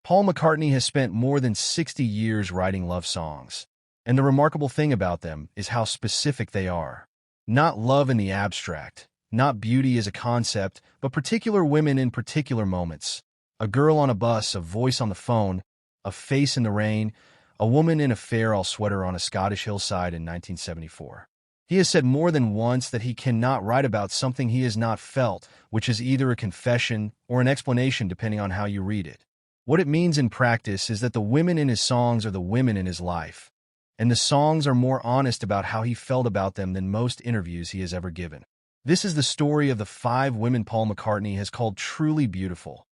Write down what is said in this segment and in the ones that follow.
Paul McCartney has spent more than 60 years writing love songs, and the remarkable thing about them is how specific they are. Not love in the abstract, not beauty as a concept, but particular women in particular moments. A girl on a bus, a voice on the phone, a face in the rain, a woman in a fair sweater on a Scottish hillside in 1974. He has said more than once that he cannot write about something he has not felt, which is either a confession or an explanation depending on how you read it. What it means in practice is that the women in his songs are the women in his life, and the songs are more honest about how he felt about them than most interviews he has ever given. This is the story of the 5 women Paul McCartney has called truly beautiful.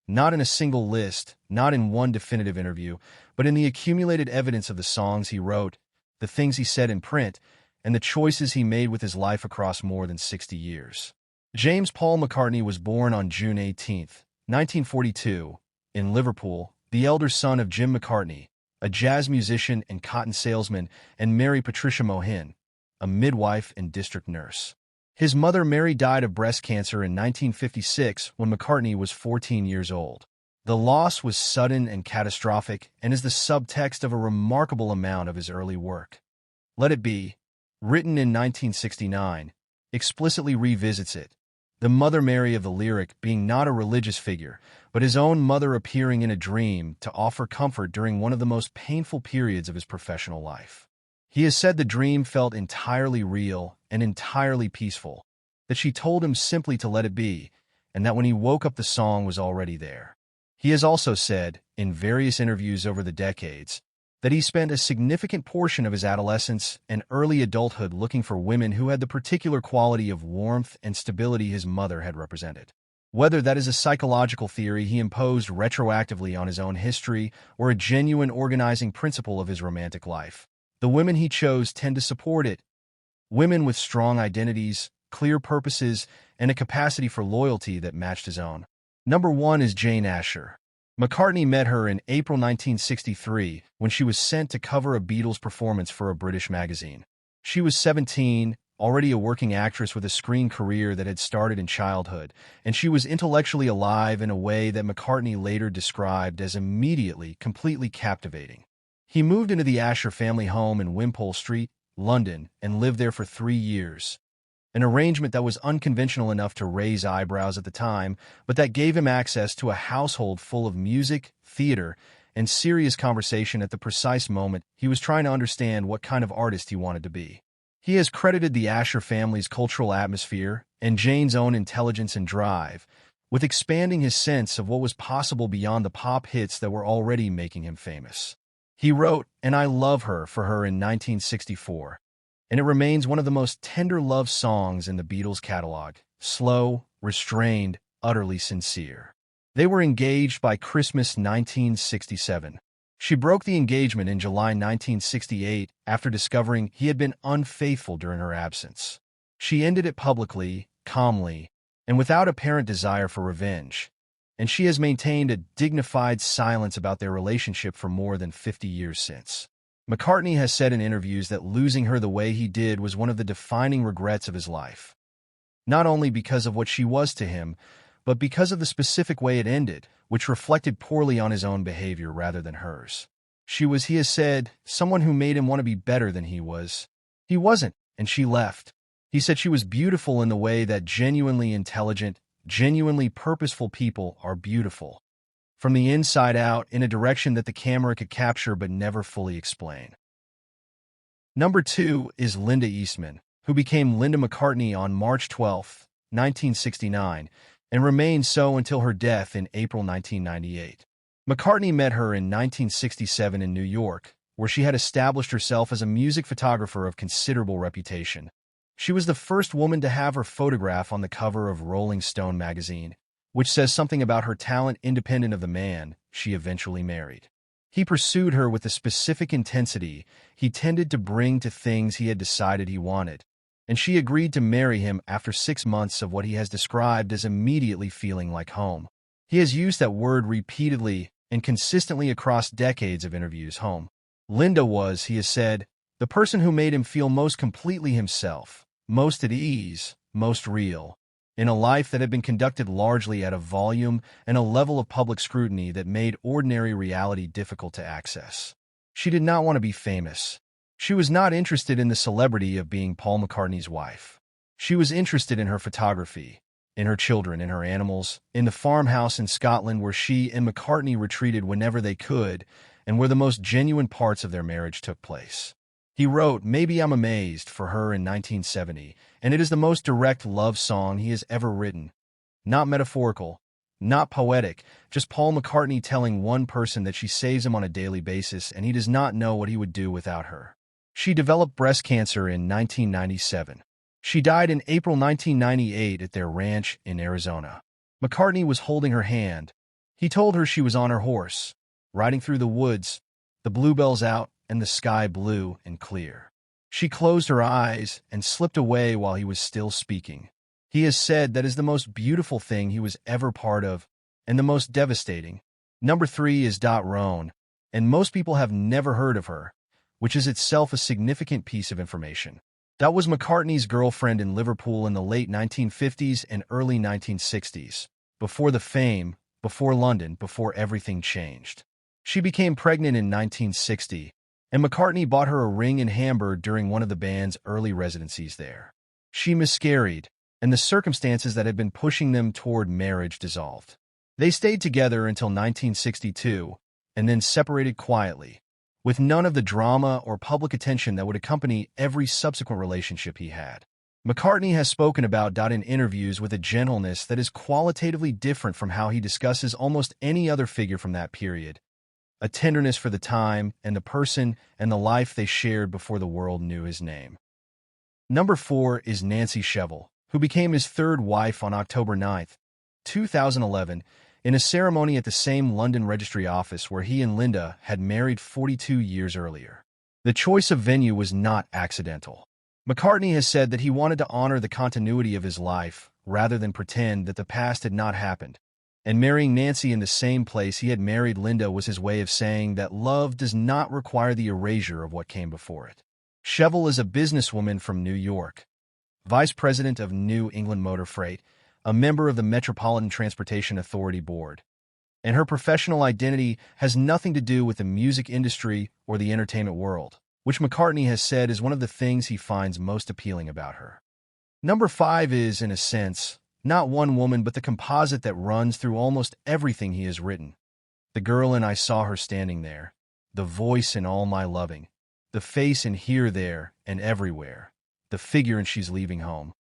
Not in a single list, not in one definitive interview, but in the accumulated evidence of the songs he wrote, the things he said in print, and the choices he made with his life across more than 60 years. James Paul McCartney was born on June 18, 1942, in Liverpool, the elder son of Jim McCartney, a jazz musician and cotton salesman, and Mary Patricia Mohin, a midwife and district nurse. His mother Mary died of breast cancer in 1956 when McCartney was 14 years old. The loss was sudden and catastrophic and is the subtext of a remarkable amount of his early work. Let It Be, written in 1969, explicitly revisits it, the Mother Mary of the lyric being not a religious figure, but his own mother appearing in a dream to offer comfort during one of the most painful periods of his professional life. He has said the dream felt entirely real and entirely peaceful, that she told him simply to let it be, and that when he woke up the song was already there. He has also said, in various interviews over the decades, that he spent a significant portion of his adolescence and early adulthood looking for women who had the particular quality of warmth and stability his mother had represented. Whether that is a psychological theory he imposed retroactively on his own history or a genuine organizing principle of his romantic life, the women he chose tend to support it. Women with strong identities, clear purposes, and a capacity for loyalty that matched his own. Number 1 is Jane Asher. McCartney met her in April 1963 when she was sent to cover a Beatles performance for a British magazine. She was 17, already a working actress with a screen career that had started in childhood, and she was intellectually alive in a way that McCartney later described as immediately, completely captivating. He moved into the Asher family home in Wimpole Street, London, and lived there for 3 years. An arrangement that was unconventional enough to raise eyebrows at the time, but that gave him access to a household full of music, theater, and serious conversation at the precise moment he was trying to understand what kind of artist he wanted to be. He has credited the Asher family's cultural atmosphere and Jane's own intelligence and drive with expanding his sense of what was possible beyond the pop hits that were already making him famous. He wrote "And I Love Her" for her in 1964. And it remains one of the most tender love songs in the Beatles' catalog, slow, restrained, utterly sincere. They were engaged by Christmas 1967. She broke the engagement in July 1968 after discovering he had been unfaithful during her absence. She ended it publicly, calmly, and without apparent desire for revenge, and she has maintained a dignified silence about their relationship for more than 50 years since. McCartney has said in interviews that losing her the way he did was one of the defining regrets of his life. Not only because of what she was to him, but because of the specific way it ended, which reflected poorly on his own behavior rather than hers. She was, he has said, someone who made him want to be better than he was. He wasn't, and she left. He said she was beautiful in the way that genuinely intelligent, genuinely purposeful people are beautiful. From the inside out, in a direction that the camera could capture but never fully explain. Number 2 is Linda Eastman, who became Linda McCartney on March 12, 1969, and remained so until her death in April 1998. McCartney met her in 1967 in New York, where she had established herself as a music photographer of considerable reputation. She was the first woman to have her photograph on the cover of Rolling Stone magazine, which says something about her talent independent of the man she eventually married. He pursued her with the specific intensity he tended to bring to things he had decided he wanted, and she agreed to marry him after 6 months of what he has described as immediately feeling like home. He has used that word repeatedly and consistently across decades of interviews. Home. Linda was, he has said, the person who made him feel most completely himself, most at ease, most real. in a life that had been conducted largely at a volume and a level of public scrutiny that made ordinary reality difficult to access. She did not want to be famous. She was not interested in the celebrity of being Paul McCartney's wife. She was interested in her photography, in her children, in her animals, in the farmhouse in Scotland where she and McCartney retreated whenever they could, and where the most genuine parts of their marriage took place. He wrote "Maybe I'm Amazed" for her in 1970, and it is the most direct love song he has ever written. Not metaphorical, not poetic, just Paul McCartney telling one person that she saves him on a daily basis and he does not know what he would do without her. She developed breast cancer in 1997. She died in April 1998 at their ranch in Arizona. McCartney was holding her hand. He told her she was on her horse, riding through the woods, the bluebells out, and the sky blue and clear. She closed her eyes and slipped away while he was still speaking. He has said that is the most beautiful thing he was ever part of, and the most devastating. Number 3 is Roan, and most people have never heard of her, which is itself a significant piece of information. That was McCartney's girlfriend in Liverpool in the late 1950s and early 1960s, before the fame, before London, before everything changed. She became pregnant in 1960, and McCartney bought her a ring in Hamburg during one of the band's early residencies there. She miscarried, and the circumstances that had been pushing them toward marriage dissolved. They stayed together until 1962, and then separated quietly, with none of the drama or public attention that would accompany every subsequent relationship he had. McCartney has spoken about in interviews with a gentleness that is qualitatively different from how he discusses almost any other figure from that period. A tenderness for the time and the person and the life they shared before the world knew his name. Number 4 is Nancy Shevell, who became his third wife on October 9, 2011, in a ceremony at the same London registry office where he and Linda had married 42 years earlier. The choice of venue was not accidental. McCartney has said that he wanted to honor the continuity of his life rather than pretend that the past had not happened. And marrying Nancy in the same place he had married Linda was his way of saying that love does not require the erasure of what came before it. Shevell is a businesswoman from New York, vice president of New England Motor Freight, a member of the Metropolitan Transportation Authority Board, and her professional identity has nothing to do with the music industry or the entertainment world, which McCartney has said is one of the things he finds most appealing about her. Number 5 is, in a sense, not one woman but the composite that runs through almost everything he has written. The girl in I Saw Her Standing There, the voice in All My Loving, the face in Here, There, and Everywhere, the figure in She's Leaving Home.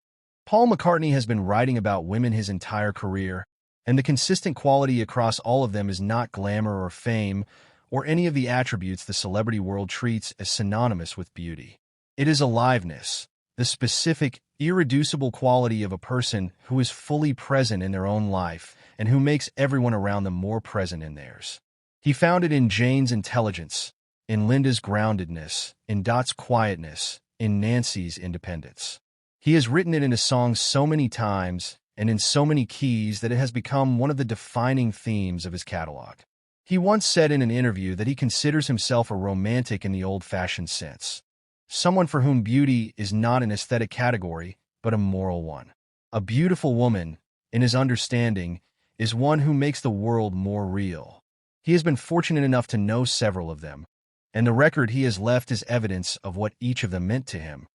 Paul McCartney has been writing about women his entire career, and the consistent quality across all of them is not glamour or fame or any of the attributes the celebrity world treats as synonymous with beauty. It is aliveness, the specific, irreducible quality of a person who is fully present in their own life and who makes everyone around them more present in theirs. He found it in Jane's intelligence, in Linda's groundedness, in Dot's quietness, in Nancy's independence. He has written it into songs so many times and in so many keys that it has become one of the defining themes of his catalog. He once said in an interview that he considers himself a romantic in the old-fashioned sense, someone for whom beauty is not an aesthetic category, but a moral one. A beautiful woman, in his understanding, is one who makes the world more real. He has been fortunate enough to know several of them, and the record he has left is evidence of what each of them meant to him.